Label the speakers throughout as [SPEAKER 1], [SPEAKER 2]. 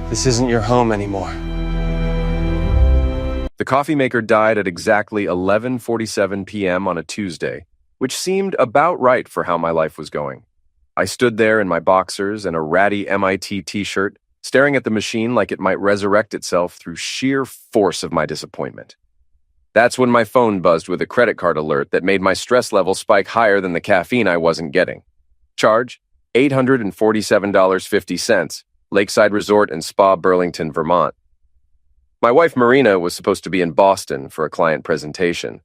[SPEAKER 1] This isn't your home anymore.
[SPEAKER 2] The coffee maker died at exactly 11:47 p.m. on a Tuesday, which seemed about right for how my life was going. I stood there in my boxers and a ratty MIT t-shirt, staring at the machine like it might resurrect itself through sheer force of my disappointment. That's when my phone buzzed with a credit card alert that made my stress level spike higher than the caffeine I wasn't getting. Charge, $847.50, Lakeside Resort and Spa, Burlington, Vermont. My wife Marina was supposed to be in Boston for a client presentation.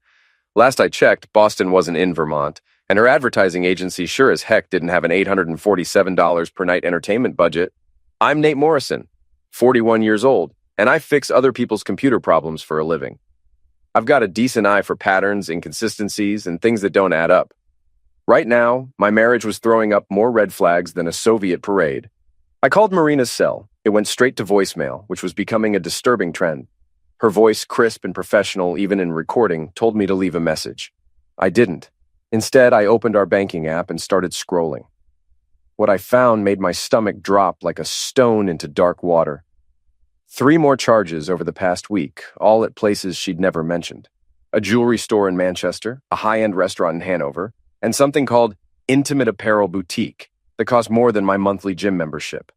[SPEAKER 2] Last I checked, Boston wasn't in Vermont, and her advertising agency sure as heck didn't have an $847 per night entertainment budget. I'm Nate Morrison, 41 years old, and I fix other people's computer problems for a living. I've got a decent eye for patterns, inconsistencies, and things that don't add up. Right now, my marriage was throwing up more red flags than a Soviet parade. I called Marina's cell. It went straight to voicemail, which was becoming a disturbing trend. Her voice, crisp and professional even in recording, told me to leave a message. I didn't. Instead, I opened our banking app and started scrolling. What I found made my stomach drop like a stone into dark water. 3 more charges over the past week, all at places she'd never mentioned. A jewelry store in Manchester, a high-end restaurant in Hanover, and something called Intimate Apparel Boutique that cost more than my monthly gym membership.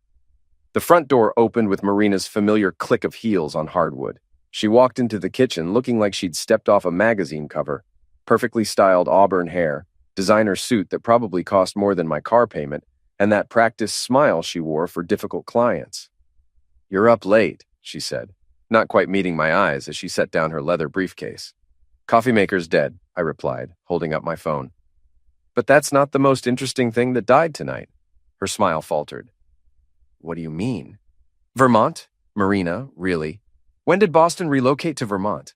[SPEAKER 2] The front door opened with Marina's familiar click of heels on hardwood. She walked into the kitchen looking like she'd stepped off a magazine cover. Perfectly styled auburn hair, designer suit that probably cost more than my car payment, and that practiced smile she wore for difficult clients. "You're up late," she said, not quite meeting my eyes as she set down her leather briefcase. "Coffee maker's dead," I replied, holding up my phone. "But that's not the most interesting thing that died tonight." Her smile faltered. "What do you mean?" "Vermont? Marina, really? When did Boston relocate to Vermont?"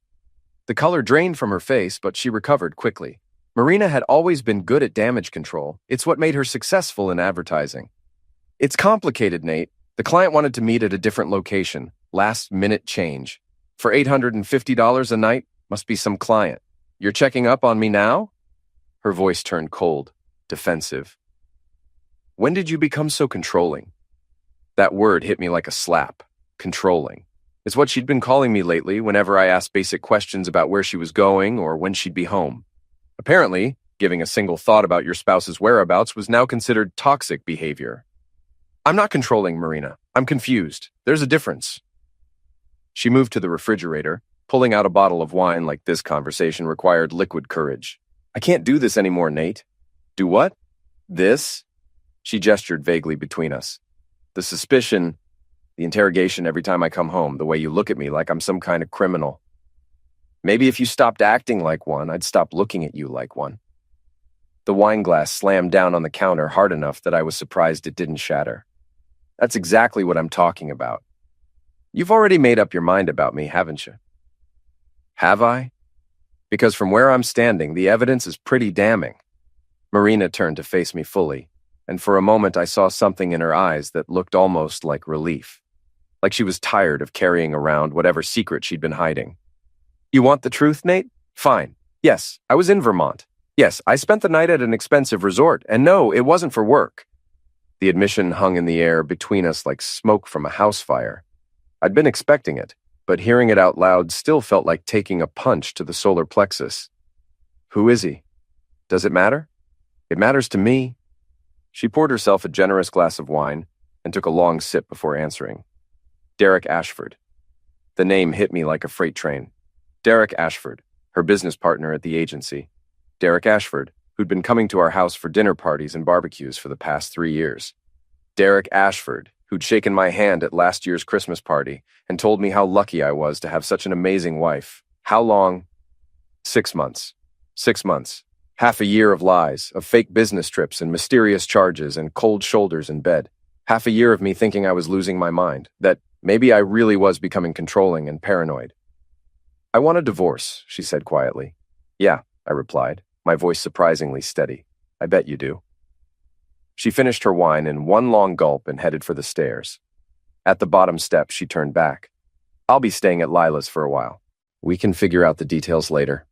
[SPEAKER 2] The color drained from her face, but she recovered quickly. Marina had always been good at damage control. It's what made her successful in advertising. "It's complicated, Nate. The client wanted to meet at a different location. Last-minute change. For $850 a night, must be some client. You're checking up on me now?" Her voice turned cold, defensive. "When did you become so controlling?" That word hit me like a slap. Controlling. It's what she'd been calling me lately whenever I asked basic questions about where she was going or when she'd be home. Apparently, giving a single thought about your spouse's whereabouts was now considered toxic behavior. "I'm not controlling, Marina. I'm confused. There's a difference." She moved to the refrigerator, pulling out a bottle of wine like this conversation required liquid courage. "I can't do this anymore, Nate." "Do what?" "This?" She gestured vaguely between us. "The suspicion, the interrogation every time I come home, the way you look at me like I'm some kind of criminal. Maybe if you stopped acting like one, I'd stop looking at you like one." The wine glass slammed down on the counter hard enough that I was surprised it didn't shatter. "That's exactly what I'm talking about. You've already made up your mind about me, haven't you?" "Have I?" "Because from where I'm standing, the evidence is pretty damning." Marina turned to face me fully, and for a moment I saw something in her eyes that looked almost like relief. Like she was tired of carrying around whatever secret she'd been hiding. "You want the truth, Nate? Fine. Yes, I was in Vermont. Yes, I spent the night at an expensive resort, and no, it wasn't for work." The admission hung in the air between us like smoke from a house fire. I'd been expecting it, but hearing it out loud still felt like taking a punch to the solar plexus. "Who is he? Does it matter?" "It matters to me." She poured herself a generous glass of wine and took a long sip before answering. "Derek Ashford." The name hit me like a freight train. Derek Ashford, her business partner at the agency. Derek Ashford, who'd been coming to our house for dinner parties and barbecues for the past 3 years. Derek Ashford, who'd shaken my hand at last year's Christmas party and told me how lucky I was to have such an amazing wife. How long? 6 months. 6 months. Half a year of lies, of fake business trips and mysterious charges and cold shoulders in bed. Half a year of me thinking I was losing my mind, that maybe I really was becoming controlling and paranoid. "I want a divorce," she said quietly. "Yeah," I replied, my voice surprisingly steady. "I bet you do." She finished her wine in one long gulp and headed for the stairs. At the bottom step, she turned back. "I'll be staying at Lila's for a while. We can figure out the details later."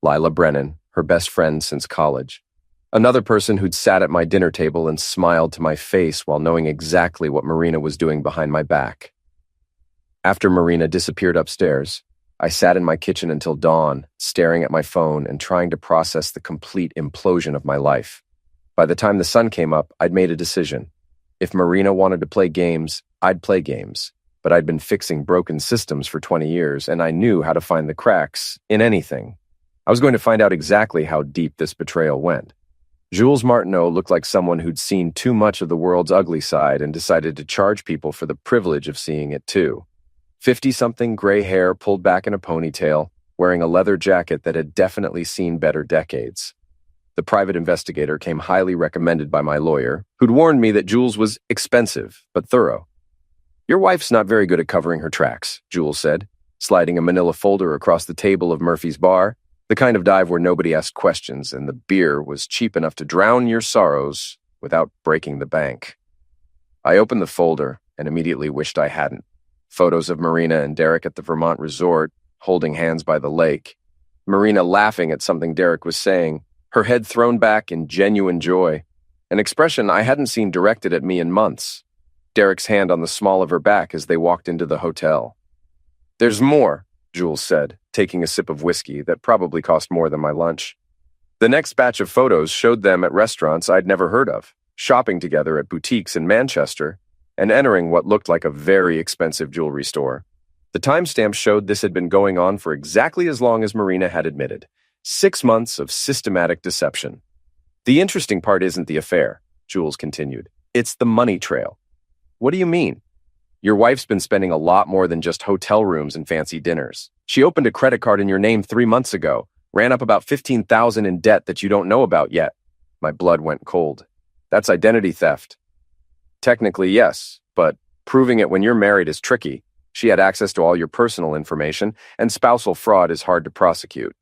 [SPEAKER 2] Lila Brennan, her best friend since college. Another person who'd sat at my dinner table and smiled to my face while knowing exactly what Marina was doing behind my back. After Marina disappeared upstairs, I sat in my kitchen until dawn, staring at my phone and trying to process the complete implosion of my life. By the time the sun came up, I'd made a decision. If Marina wanted to play games, I'd play games. But I'd been fixing broken systems for 20 years, and I knew how to find the cracks in anything. I was going to find out exactly how deep this betrayal went. Jules Martineau looked like someone who'd seen too much of the world's ugly side and decided to charge people for the privilege of seeing it too. 50-something gray hair pulled back in a ponytail, wearing a leather jacket that had definitely seen better decades. The private investigator came highly recommended by my lawyer, who'd warned me that Jules was expensive but thorough. "Your wife's not very good at covering her tracks," Jules said, sliding a manila folder across the table of Murphy's Bar, the kind of dive where nobody asked questions and the beer was cheap enough to drown your sorrows without breaking the bank. I opened the folder and immediately wished I hadn't. Photos of Marina and Derek at the Vermont resort, holding hands by the lake. Marina laughing at something Derek was saying, her head thrown back in genuine joy, an expression I hadn't seen directed at me in months. Derek's hand on the small of her back as they walked into the hotel. "There's more," Jules said, taking a sip of whiskey that probably cost more than my lunch. The next batch of photos showed them at restaurants I'd never heard of, shopping together at boutiques in Manchester, and entering what looked like a very expensive jewelry store. The timestamp showed this had been going on for exactly as long as Marina had admitted. 6 months of systematic deception. "The interesting part isn't the affair," Jules continued. "It's the money trail." "What do you mean?" "Your wife's been spending a lot more than just hotel rooms and fancy dinners. She opened a credit card in your name 3 months ago, ran up about $15,000 in debt that you don't know about yet." My blood went cold. "That's identity theft." "Technically, yes, but proving it when you're married is tricky. She had access to all your personal information, and spousal fraud is hard to prosecute."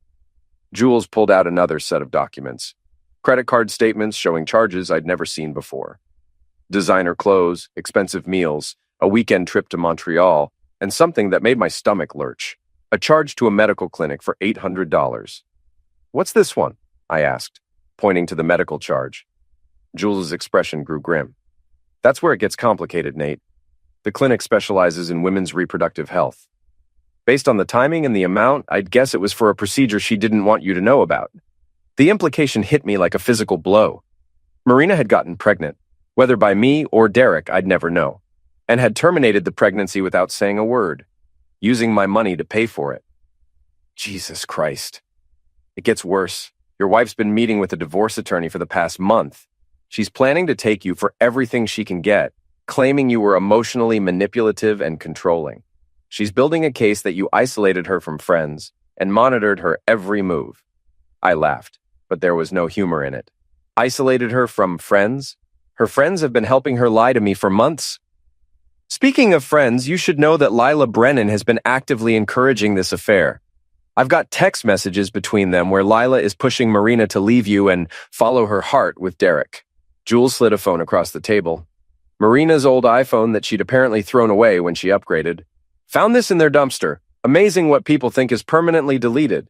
[SPEAKER 2] Jules pulled out another set of documents. Credit card statements showing charges I'd never seen before. Designer clothes, expensive meals, a weekend trip to Montreal, and something that made my stomach lurch. A charge to a medical clinic for $800. "What's this one?" I asked, pointing to the medical charge. Jules' expression grew grim. "That's where it gets complicated, Nate. The clinic specializes in women's reproductive health. Based on the timing and the amount, I'd guess it was for a procedure she didn't want you to know about." The implication hit me like a physical blow. Marina had gotten pregnant, whether by me or Derek, I'd never know, and had terminated the pregnancy without saying a word, using my money to pay for it. Jesus Christ. "It gets worse. Your wife's been meeting with a divorce attorney for the past month. She's planning to take you for everything she can get, claiming you were emotionally manipulative and controlling. She's building a case that you isolated her from friends and monitored her every move." I laughed, but there was no humor in it. "Isolated her from friends? Her friends have been helping her lie to me for months." "Speaking of friends, you should know that Lila Brennan has been actively encouraging this affair. I've got text messages between them where Lila is pushing Marina to leave you and follow her heart with Derek." Jules slid a phone across the table. Marina's old iPhone that she'd apparently thrown away when she upgraded. "Found this in their dumpster. Amazing what people think is permanently deleted."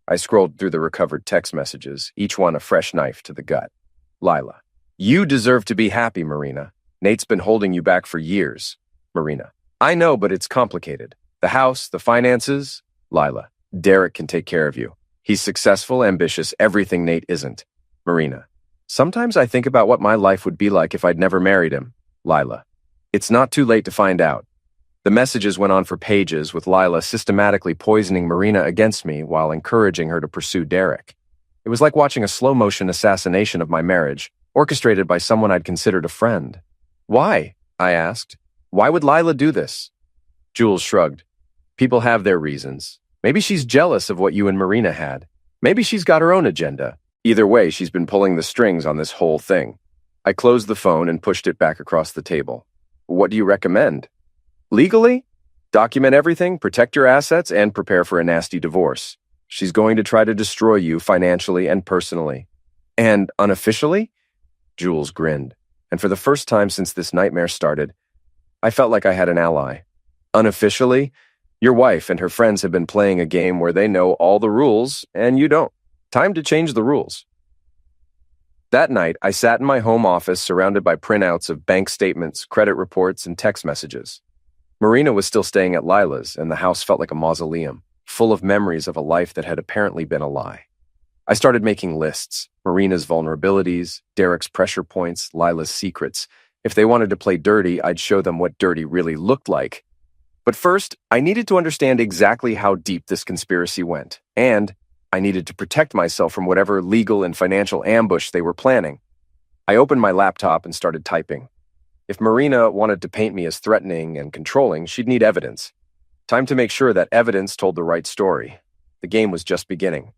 [SPEAKER 2] I scrolled through the recovered text messages, each one a fresh knife to the gut. Lila: "You deserve to be happy, Marina. Nate's been holding you back for years." Marina: "I know, but it's complicated. The house, the finances." Lila: "Derek can take care of you. He's successful, ambitious, everything Nate isn't." Marina: "Sometimes I think about what my life would be like if I'd never married him." Lila: "It's not too late to find out." The messages went on for pages, with Lila systematically poisoning Marina against me while encouraging her to pursue Derek. It was like watching a slow-motion assassination of my marriage, orchestrated by someone I'd considered a friend. "Why?" I asked. "Why would Lila do this?" Jules shrugged. "People have their reasons. Maybe she's jealous of what you and Marina had. Maybe she's got her own agenda. Either way, she's been pulling the strings on this whole thing." I closed the phone and pushed it back across the table. "What do you recommend?" "Legally? Document everything, protect your assets, and prepare for a nasty divorce. She's going to try to destroy you financially and personally." "And unofficially?" Jules grinned, and for the first time since this nightmare started, I felt like I had an ally. "Unofficially, your wife and her friends have been playing a game where they know all the rules, and you don't. Time to change the rules." That night, I sat in my home office surrounded by printouts of bank statements, credit reports, and text messages. Marina was still staying at Lila's, and the house felt like a mausoleum, full of memories of a life that had apparently been a lie. I started making lists: Marina's vulnerabilities, Derek's pressure points, Lila's secrets. If they wanted to play dirty, I'd show them what dirty really looked like. But first, I needed to understand exactly how deep this conspiracy went, and I needed to protect myself from whatever legal and financial ambush they were planning. I opened my laptop and started typing. If Marina wanted to paint me as threatening and controlling, she'd need evidence. Time to make sure that evidence told the right story. The game was just beginning.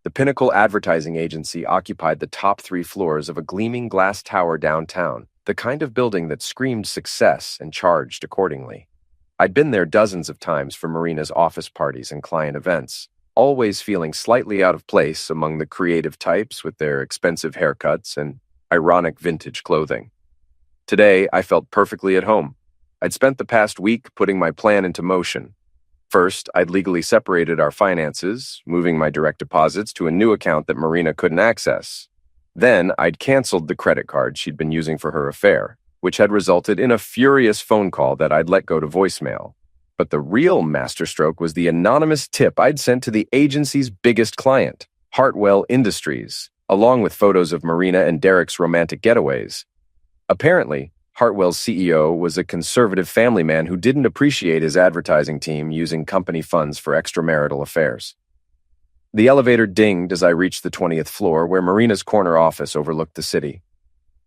[SPEAKER 2] The Pinnacle Advertising Agency occupied the top 3 floors of a gleaming glass tower downtown, the kind of building that screamed success and charged accordingly. I'd been there dozens of times for Marina's office parties and client events, always feeling slightly out of place among the creative types with their expensive haircuts and ironic vintage clothing. Today, I felt perfectly at home. I'd spent the past week putting my plan into motion. First, I'd legally separated our finances, moving my direct deposits to a new account that Marina couldn't access. Then, I'd canceled the credit card she'd been using for her affair, which had resulted in a furious phone call that I'd let go to voicemail. But the real masterstroke was the anonymous tip I'd sent to the agency's biggest client, Hartwell Industries, along with photos of Marina and Derek's romantic getaways. Apparently, Hartwell's CEO was a conservative family man who didn't appreciate his advertising team using company funds for extramarital affairs. The elevator dinged as I reached the 20th floor, where Marina's corner office overlooked the city.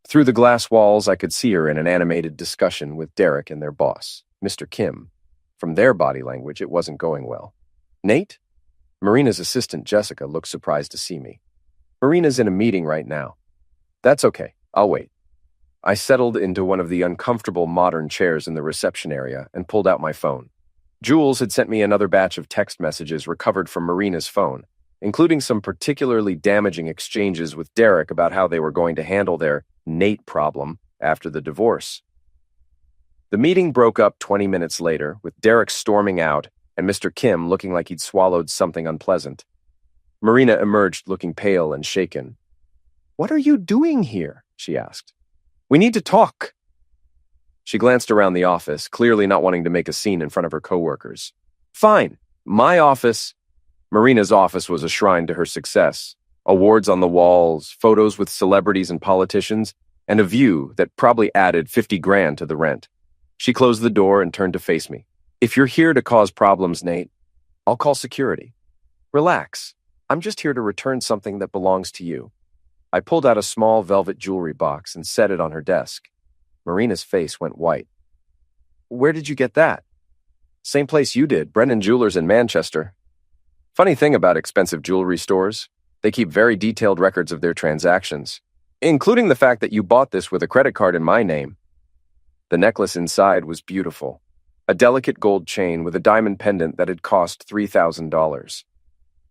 [SPEAKER 2] Through the glass walls, I could see her in an animated discussion with Derek and their boss, Mr. Kim. From their body language, it wasn't going well. Nate? Marina's assistant, Jessica, looked surprised to see me. Marina's in a meeting right now. That's okay. I'll wait. I settled into one of the uncomfortable modern chairs in the reception area and pulled out my phone. Jules had sent me another batch of text messages recovered from Marina's phone, including some particularly damaging exchanges with Derek about how they were going to handle their Nate problem after the divorce. The meeting broke up 20 minutes later, with Derek storming out and Mr. Kim looking like he'd swallowed something unpleasant. Marina emerged looking pale and shaken. "What are you doing here?" she asked. "We need to talk." She glanced around the office, clearly not wanting to make a scene in front of her coworkers. "Fine. My office." Marina's office was a shrine to her success. Awards on the walls, photos with celebrities and politicians, and a view that probably added 50 grand to the rent. She closed the door and turned to face me. "If you're here to cause problems, Nate, I'll call security. Relax. I'm just here to return something that belongs to you." I pulled out a small velvet jewelry box and set it on her desk. Marina's face went white. "Where did you get that?" "Same place you did, Brennan Jewelers in Manchester." Funny thing about expensive jewelry stores, they keep very detailed records of their transactions, including the fact that you bought this with a credit card in my name. The necklace inside was beautiful. A delicate gold chain with a diamond pendant that had cost $3,000.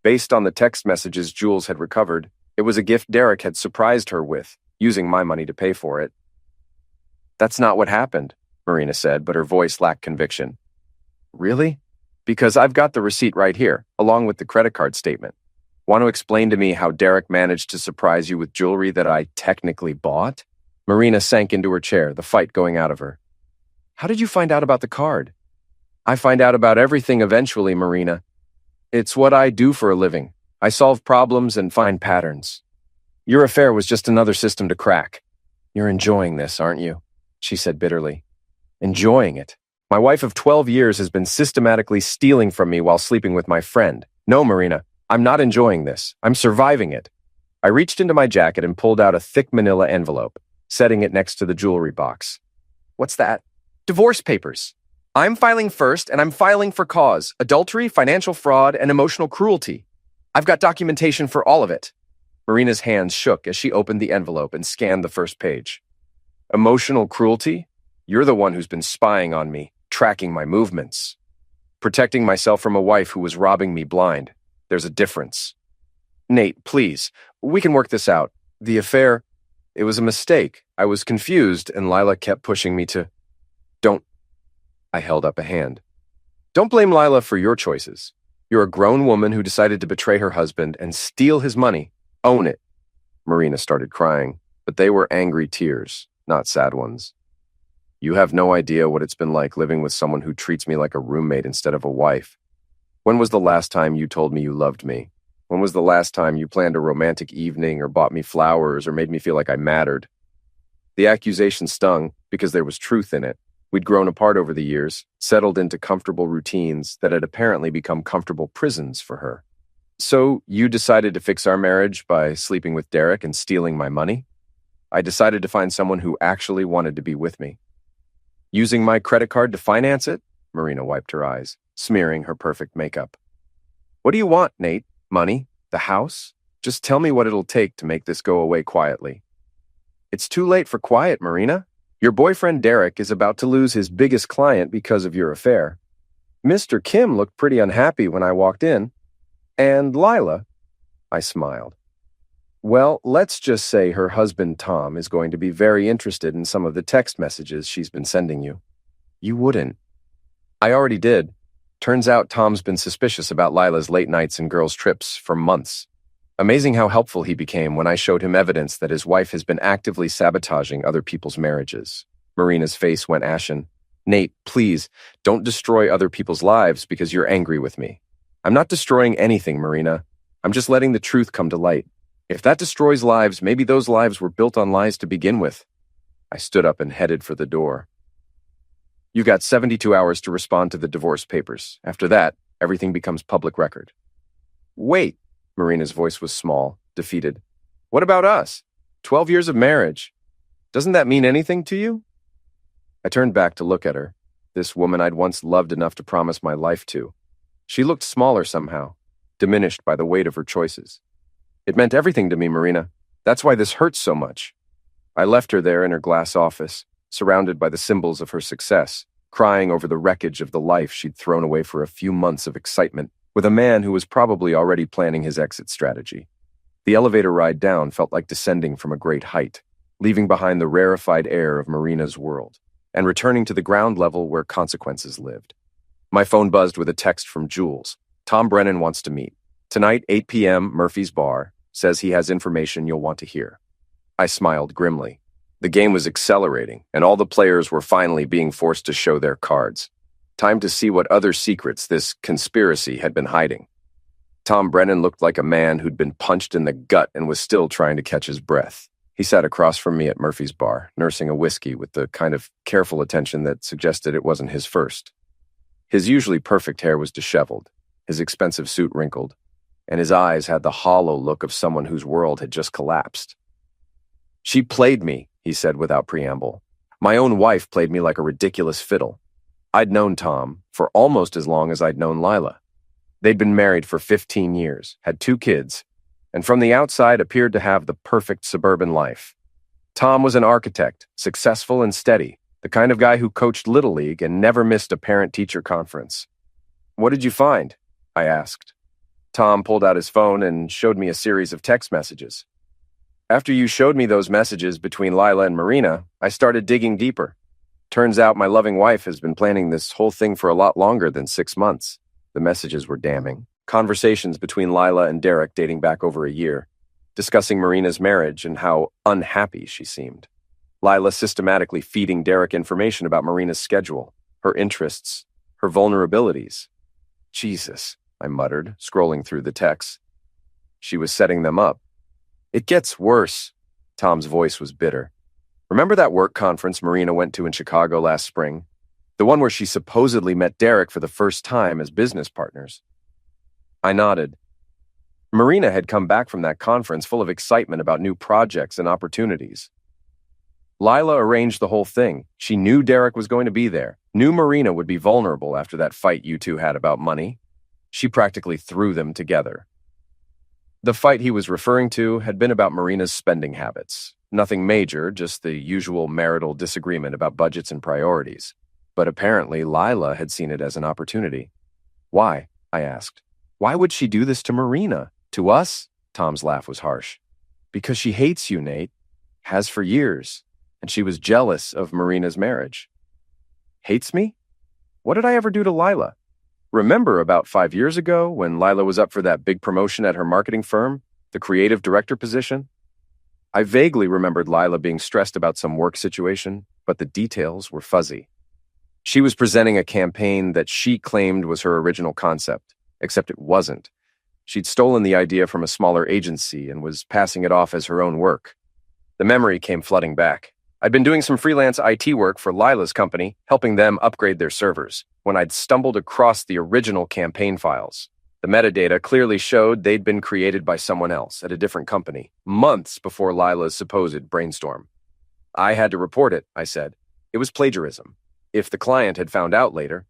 [SPEAKER 2] Based on the text messages Jules had recovered, it was a gift Derek had surprised her with, using my money to pay for it. "That's not what happened," Marina said, but her voice lacked conviction. "Really? Because I've got the receipt right here, along with the credit card statement. Want to explain to me how Derek managed to surprise you with jewelry that I technically bought?" Marina sank into her chair, the fight going out of her. "How did you find out about the card?" "I find out about everything eventually, Marina. It's what I do for a living. I solve problems and find patterns. Your affair was just another system to crack. You're enjoying this, aren't you?" she said bitterly. "Enjoying it? My wife of 12 years has been systematically stealing from me while sleeping with my friend. No, Marina, I'm not enjoying this. I'm surviving it." I reached into my jacket and pulled out a thick manila envelope, setting it next to the jewelry box. "What's that?" "Divorce papers. I'm filing first, and I'm filing for cause: adultery, financial fraud, and emotional cruelty. I've got documentation for all of it." Marina's hands shook as she opened the envelope and scanned the first page. "Emotional cruelty? You're the one who's been spying on me, tracking my movements. Protecting myself from a wife who was robbing me blind. There's a difference. Nate, please, we can work this out. The affair, it was a mistake. I was confused, and Lila kept pushing me to..." "Don't..." I held up a hand. "Don't blame Lila for your choices. You're a grown woman who decided to betray her husband and steal his money. Own it." Marina started crying, but they were angry tears, not sad ones. You have no idea what it's been like living with someone who treats me like a roommate instead of a wife. When was the last time you told me you loved me? When was the last time you planned a romantic evening or bought me flowers or made me feel like I mattered? The accusation stung because there was truth in it. We'd grown apart over the years, settled into comfortable routines that had apparently become comfortable prisons for her. So you decided to fix our marriage by sleeping with Derek and stealing my money? I decided to find someone who actually wanted to be with me. Using my credit card to finance it? Marina wiped her eyes, smearing her perfect makeup. What do you want, Nate? Money? The house? Just tell me what it'll take to make this go away quietly. It's too late for quiet, Marina. Your boyfriend Derek is about to lose his biggest client because of your affair. Mr. Kim looked pretty unhappy when I walked in. And Lila? I smiled. Well, let's just say her husband Tom is going to be very interested in some of the text messages she's been sending you. You wouldn't. I already did. Turns out Tom's been suspicious about Lila's late nights and girls' trips for months. Amazing how helpful he became when I showed him evidence that his wife has been actively sabotaging other people's marriages. Marina's face went ashen. Nate, please, don't destroy other people's lives because you're angry with me. I'm not destroying anything, Marina. I'm just letting the truth come to light. If that destroys lives, maybe those lives were built on lies to begin with. I stood up and headed for the door. You've got 72 hours to respond to the divorce papers. After that, everything becomes public record. Wait, Marina's voice was small, defeated. What about us? 12 years of marriage. Doesn't that mean anything to you? I turned back to look at her, this woman I'd once loved enough to promise my life to. She looked smaller somehow, diminished by the weight of her choices. It meant everything to me, Marina. That's why this hurts so much. I left her there in her glass office, surrounded by the symbols of her success, crying over the wreckage of the life she'd thrown away for a few months of excitement with a man who was probably already planning his exit strategy. The elevator ride down felt like descending from a great height, leaving behind the rarefied air of Marina's world, and returning to the ground level where consequences lived. My phone buzzed with a text from Jules. Tom Brennan wants to meet. Tonight, 8 p.m., Murphy's Bar. Says he has information you'll want to hear. I smiled grimly. The game was accelerating, and all the players were finally being forced to show their cards. Time to see what other secrets this conspiracy had been hiding. Tom Brennan looked like a man who'd been punched in the gut and was still trying to catch his breath. He sat across from me at Murphy's Bar, nursing a whiskey with the kind of careful attention that suggested it wasn't his first. His usually perfect hair was disheveled, his expensive suit wrinkled, and his eyes had the hollow look of someone whose world had just collapsed. She played me, he said without preamble. My own wife played me like a ridiculous fiddle. I'd known Tom for almost as long as I'd known Lila. They'd been married for 15 years, had 2 kids, and from the outside appeared to have the perfect suburban life. Tom was an architect, successful and steady, the kind of guy who coached Little League and never missed a parent-teacher conference. What did you find? I asked. Tom pulled out his phone and showed me a series of text messages. After you showed me those messages between Lila and Marina, I started digging deeper. Turns out my loving wife has been planning this whole thing for a lot longer than 6 months. The messages were damning. Conversations between Lila and Derek dating back over a year, discussing Marina's marriage and how unhappy she seemed. Lila systematically feeding Derek information about Marina's schedule, her interests, her vulnerabilities. Jesus, I muttered, scrolling through the texts. She was setting them up. It gets worse. Tom's voice was bitter. Remember that work conference Marina went to in Chicago last spring? The one where she supposedly met Derek for the first time as business partners. I nodded. Marina had come back from that conference full of excitement about new projects and opportunities. Lila arranged the whole thing. She knew Derek was going to be there, knew Marina would be vulnerable after that fight you two had about money. She practically threw them together. The fight he was referring to had been about Marina's spending habits. Nothing major, just the usual marital disagreement about budgets and priorities. But apparently Lila had seen it as an opportunity. Why? I asked. Why would she do this to Marina? To us? Tom's laugh was harsh. Because she hates you, Nate. Has for years. And she was jealous of Marina's marriage. Hates me? What did I ever do to Lila? Remember about 5 years ago when Lila was up for that big promotion at her marketing firm, the creative director position? I vaguely remembered Lila being stressed about some work situation, but the details were fuzzy. She was presenting a campaign that she claimed was her original concept, except it wasn't. She'd stolen the idea from a smaller agency and was passing it off as her own work. The memory came flooding back. I'd been doing some freelance IT work for Lila's company, helping them upgrade their servers, when I'd stumbled across the original campaign files. The metadata clearly showed they'd been created by someone else at a different company, months before Lila's supposed brainstorm. I had to report it, I said. It was plagiarism. If the client had found out later.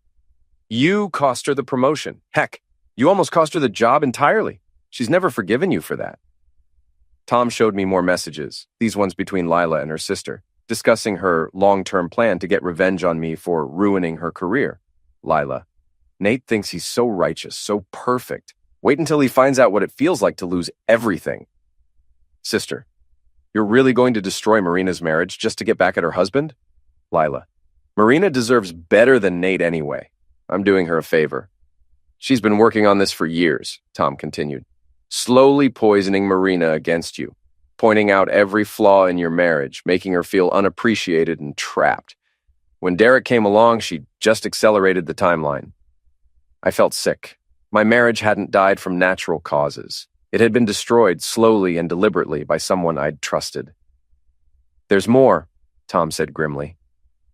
[SPEAKER 2] You cost her the promotion. Heck, you almost cost her the job entirely. She's never forgiven you for that. Tom showed me more messages, these ones between Lila and her sister, discussing her long-term plan to get revenge on me for ruining her career. Lila: Nate thinks he's so righteous, so perfect. Wait until he finds out what it feels like to lose everything. Sister: You're really going to destroy Marina's marriage just to get back at her husband? Lila: Marina deserves better than Nate anyway. I'm doing her a favor. She's been working on this for years, Tom continued, slowly poisoning Marina against you, pointing out every flaw in your marriage, making her feel unappreciated and trapped. When Derek came along, she just accelerated the timeline. I felt sick. My marriage hadn't died from natural causes. It had been destroyed slowly and deliberately by someone I'd trusted. There's more, Tom said grimly.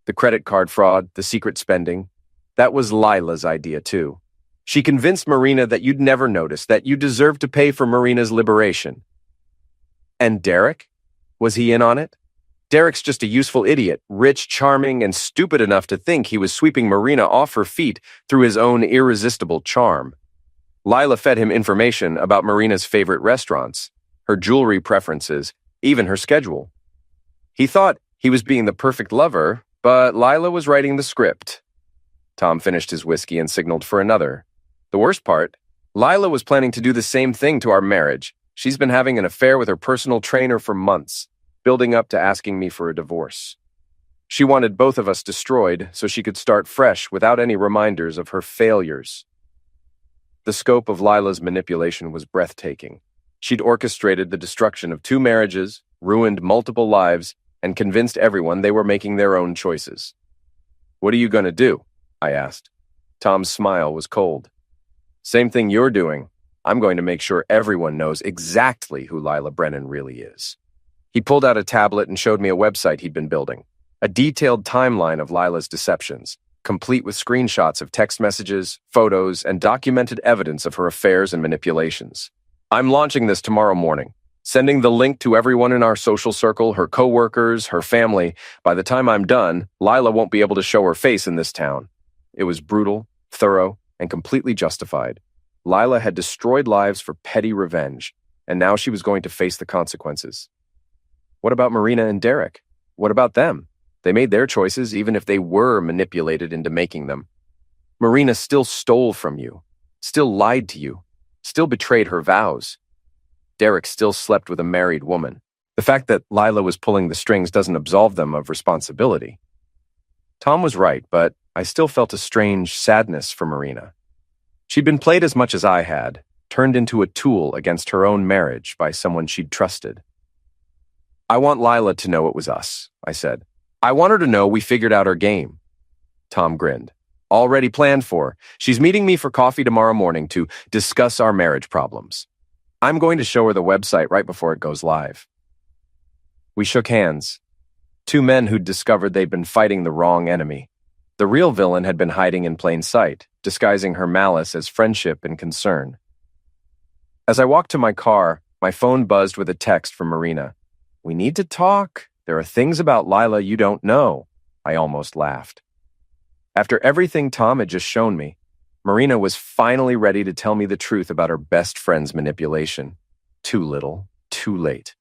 [SPEAKER 2] The credit card fraud, the secret spending, that was Lila's idea too. She convinced Marina that you'd never notice, that you deserved to pay for Marina's liberation. And Derek? Was he in on it? Derek's just a useful idiot, rich, charming, and stupid enough to think he was sweeping Marina off her feet through his own irresistible charm. Lila fed him information about Marina's favorite restaurants, her jewelry preferences, even her schedule. He thought he was being the perfect lover, but Lila was writing the script. Tom finished his whiskey and signaled for another. The worst part, Lila was planning to do the same thing to our marriage. She's been having an affair with her personal trainer for months, building up to asking me for a divorce. She wanted both of us destroyed so she could start fresh without any reminders of her failures. The scope of Lila's manipulation was breathtaking. She'd orchestrated the destruction of 2 marriages, ruined multiple lives, and convinced everyone they were making their own choices. What are you going to do? I asked. Tom's smile was cold. Same thing you're doing. I'm going to make sure everyone knows exactly who Lila Brennan really is. He pulled out a tablet and showed me a website he'd been building, a detailed timeline of Lila's deceptions, complete with screenshots of text messages, photos, and documented evidence of her affairs and manipulations. I'm launching this tomorrow morning, sending the link to everyone in our social circle, her coworkers, her family. By the time I'm done, Lila won't be able to show her face in this town. It was brutal, thorough, and completely justified. Lila had destroyed lives for petty revenge, and now she was going to face the consequences. What about Marina and Derek? What about them? They made their choices even if they were manipulated into making them. Marina still stole from you, still lied to you, still betrayed her vows. Derek still slept with a married woman. The fact that Lila was pulling the strings doesn't absolve them of responsibility. Tom was right, but I still felt a strange sadness for Marina. She'd been played as much as I had, turned into a tool against her own marriage by someone she'd trusted. I want Lila to know it was us, I said. I want her to know we figured out our game. Tom grinned. Already planned for. She's meeting me for coffee tomorrow morning to discuss our marriage problems. I'm going to show her the website right before it goes live. We shook hands. 2 men who'd discovered they'd been fighting the wrong enemy. The real villain had been hiding in plain sight, disguising her malice as friendship and concern. As I walked to my car, my phone buzzed with a text from Marina. We need to talk. There are things about Lila you don't know. I almost laughed. After everything Tom had just shown me, Marina was finally ready to tell me the truth about her best friend's manipulation. Too little, too late.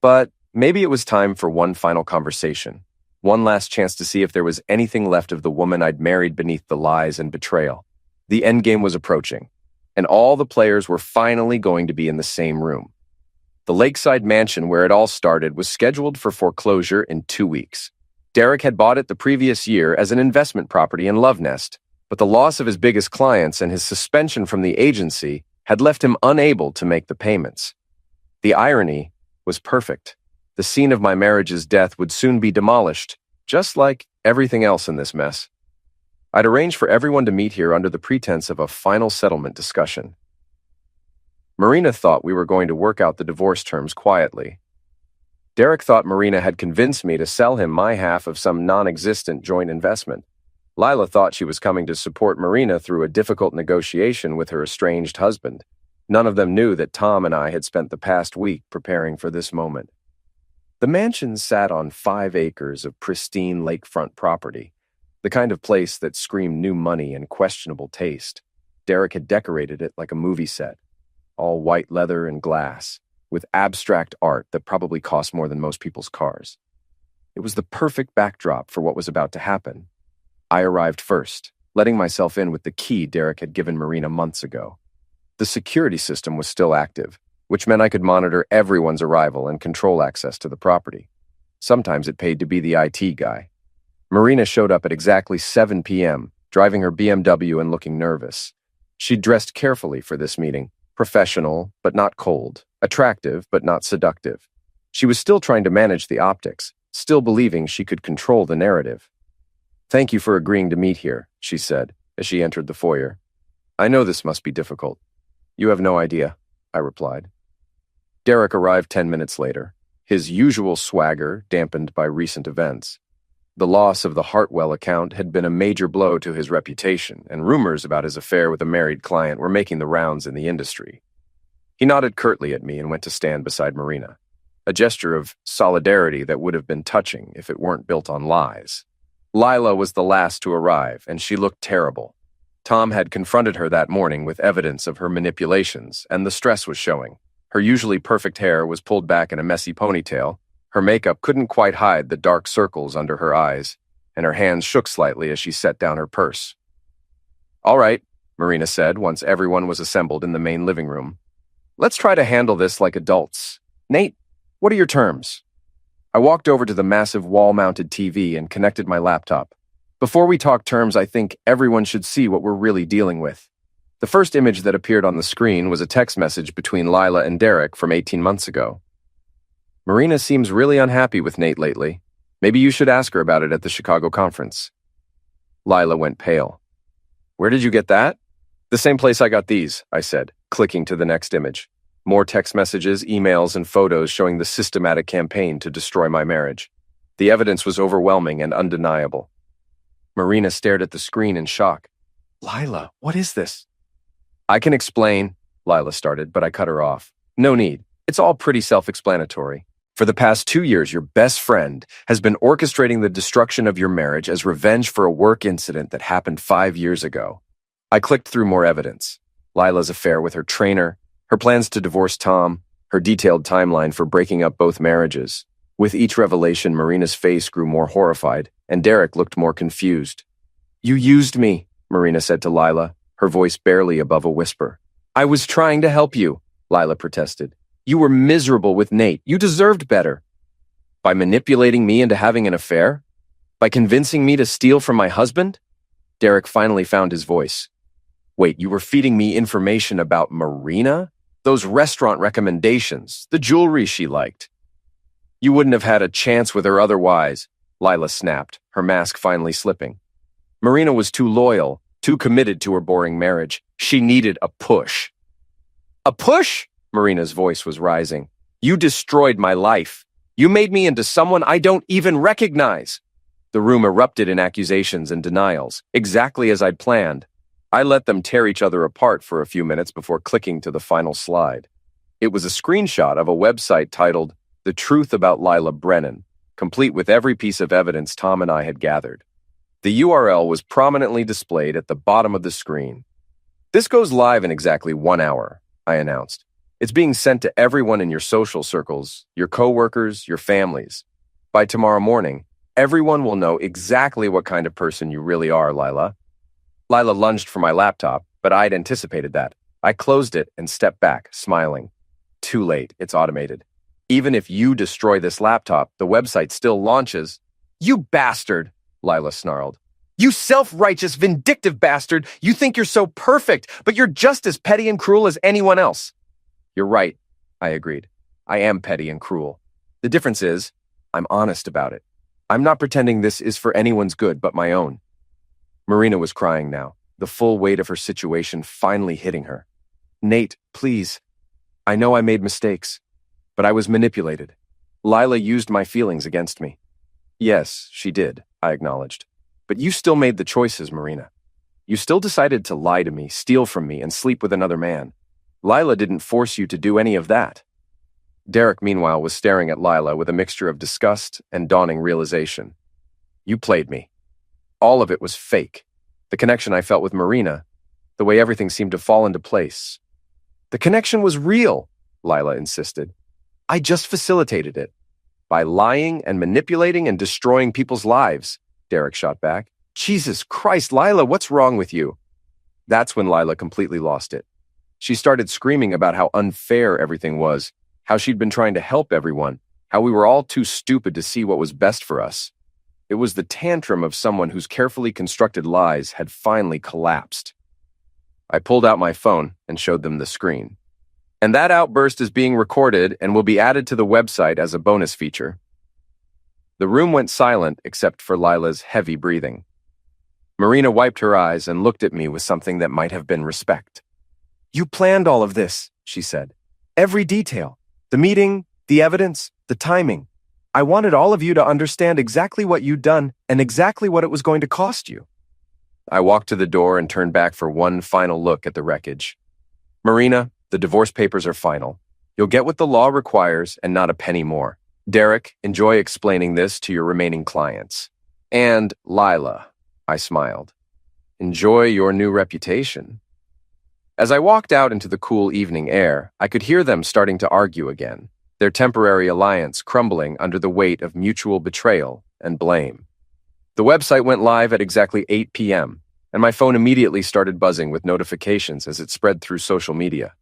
[SPEAKER 2] But maybe it was time for one final conversation. One last chance to see if there was anything left of the woman I'd married beneath the lies and betrayal. The endgame was approaching, and all the players were finally going to be in the same room. The lakeside mansion where it all started was scheduled for foreclosure in 2 weeks. Derek had bought it the previous year as an investment property in Love Nest, but the loss of his biggest clients and his suspension from the agency had left him unable to make the payments. The irony was perfect. The scene of my marriage's death would soon be demolished, just like everything else in this mess. I'd arranged for everyone to meet here under the pretense of a final settlement discussion. Marina thought we were going to work out the divorce terms quietly. Derek thought Marina had convinced me to sell him my half of some non-existent joint investment. Lila thought she was coming to support Marina through a difficult negotiation with her estranged husband. None of them knew that Tom and I had spent the past week preparing for this moment. The mansion sat on 5 acres of pristine lakefront property, the kind of place that screamed new money and questionable taste. Derek had decorated it like a movie set, all white leather and glass, with abstract art that probably cost more than most people's cars. It was the perfect backdrop for what was about to happen. I arrived first, letting myself in with the key Derek had given Marina months ago. The security system was still active, which meant I could monitor everyone's arrival and control access to the property. Sometimes it paid to be the IT guy. Marina showed up at exactly 7 p.m., driving her BMW and looking nervous. She'd dressed carefully for this meeting, professional but not cold, attractive but not seductive. She was still trying to manage the optics, still believing she could control the narrative. "Thank you for agreeing to meet here," she said, as she entered the foyer. "I know this must be difficult." "You have no idea," I replied. Derek arrived 10 minutes later, his usual swagger dampened by recent events. The loss of the Hartwell account had been a major blow to his reputation, and rumors about his affair with a married client were making the rounds in the industry. He nodded curtly at me and went to stand beside Marina, a gesture of solidarity that would have been touching if it weren't built on lies. Lila was the last to arrive, and she looked terrible. Tom had confronted her that morning with evidence of her manipulations, and the stress was showing. Her usually perfect hair was pulled back in a messy ponytail. Her makeup couldn't quite hide the dark circles under her eyes, and her hands shook slightly as she set down her purse. "All right," Marina said once everyone was assembled in the main living room. "Let's try to handle this like adults. Nate, what are your terms?" I walked over to the massive wall-mounted TV and connected my laptop. Before we talk terms, I think everyone should see what we're really dealing with. The first image that appeared on the screen was a text message between Lila and Derek from 18 months ago. "Marina seems really unhappy with Nate lately. Maybe you should ask her about it at the Chicago conference." Lila went pale. "Where did you get that?" "The same place I got these," I said, clicking to the next image. More text messages, emails, and photos showing the systematic campaign to destroy my marriage. The evidence was overwhelming and undeniable. Marina stared at the screen in shock. "Lila, what is this?" "I can explain," Lila started, but I cut her off. "No need. It's all pretty self-explanatory. For the past 2 years, your best friend has been orchestrating the destruction of your marriage as revenge for a work incident that happened 5 years ago." I clicked through more evidence. Lila's affair with her trainer, her plans to divorce Tom, her detailed timeline for breaking up both marriages. With each revelation, Marina's face grew more horrified, and Derek looked more confused. "You used me," Marina said to Lila, her voice barely above a whisper. "I was trying to help you," Lila protested. "You were miserable with Nate. You deserved better." "By manipulating me into having an affair? By convincing me to steal from my husband?" Derek finally found his voice. "Wait, you were feeding me information about Marina? Those restaurant recommendations, the jewelry she liked." "You wouldn't have had a chance with her otherwise," Lila snapped, her mask finally slipping. "Marina was too loyal, too committed to her boring marriage. She needed a push." "A push?" Marina's voice was rising. "You destroyed my life. You made me into someone I don't even recognize." The room erupted in accusations and denials, exactly as I'd planned. I let them tear each other apart for a few minutes before clicking to the final slide. It was a screenshot of a website titled "The Truth About Lila Brennan," complete with every piece of evidence Tom and I had gathered. The URL was prominently displayed at the bottom of the screen. "This goes live in exactly 1 hour," I announced. "It's being sent to everyone in your social circles, your coworkers, your families. By tomorrow morning, everyone will know exactly what kind of person you really are, Lila." Lila lunged for my laptop, but I'd anticipated that. I closed it and stepped back, smiling. "Too late, it's automated. Even if you destroy this laptop, the website still launches." "You bastard," Lila snarled. "You self-righteous, vindictive bastard. You think you're so perfect, but you're just as petty and cruel as anyone else." "You're right," I agreed. "I am petty and cruel. The difference is, I'm honest about it. I'm not pretending this is for anyone's good but my own. Marina was crying now, the full weight of her situation finally hitting her. Nate, please. I know I made mistakes, but I was manipulated. Lila used my feelings against me. Yes, she did, I acknowledged. But you still made the choices, Marina. You still decided to lie to me, steal from me, and sleep with another man. Lila didn't force you to do any of that. Derek, meanwhile, was staring at Lila with a mixture of disgust and dawning realization. You played me. All of it was fake. The connection I felt with Marina, the way everything seemed to fall into place. The connection was real, Lila insisted. I just facilitated it. By lying and manipulating and destroying people's lives, Derek shot back. Jesus Christ, Lila, what's wrong with you? That's when Lila completely lost it. She started screaming about how unfair everything was, how she'd been trying to help everyone, how we were all too stupid to see what was best for us. It was the tantrum of someone whose carefully constructed lies had finally collapsed. I pulled out my phone and showed them the screen. And that outburst is being recorded and will be added to the website as a bonus feature. The room went silent except for Lila's heavy breathing. Marina wiped her eyes and looked at me with something that might have been respect. You planned all of this, she said. Every detail. The meeting, the evidence, the timing. I wanted all of you to understand exactly what you'd done and exactly what it was going to cost you. I walked to the door and turned back for one final look at the wreckage. Marina, the divorce papers are final. You'll get what the law requires and not a penny more. Derek, enjoy explaining this to your remaining clients. And Lila, I smiled. Enjoy your new reputation. As I walked out into the cool evening air, I could hear them starting to argue again, their temporary alliance crumbling under the weight of mutual betrayal and blame. The website went live at exactly 8 p.m., and my phone immediately started buzzing with notifications as it spread through social media.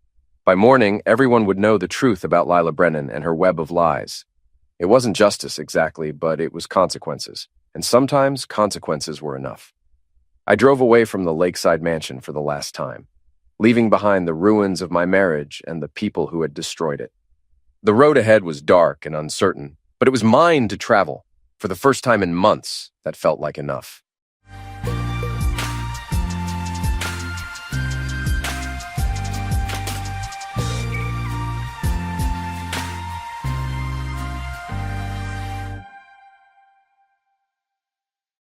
[SPEAKER 2] By morning, everyone would know the truth about Lila Brennan and her web of lies. It wasn't justice exactly, but it was consequences, and sometimes consequences were enough. I drove away from the lakeside mansion for the last time, leaving behind the ruins of my marriage and the people who had destroyed it. The road ahead was dark and uncertain, but it was mine to travel. For the first time in months, that felt like enough.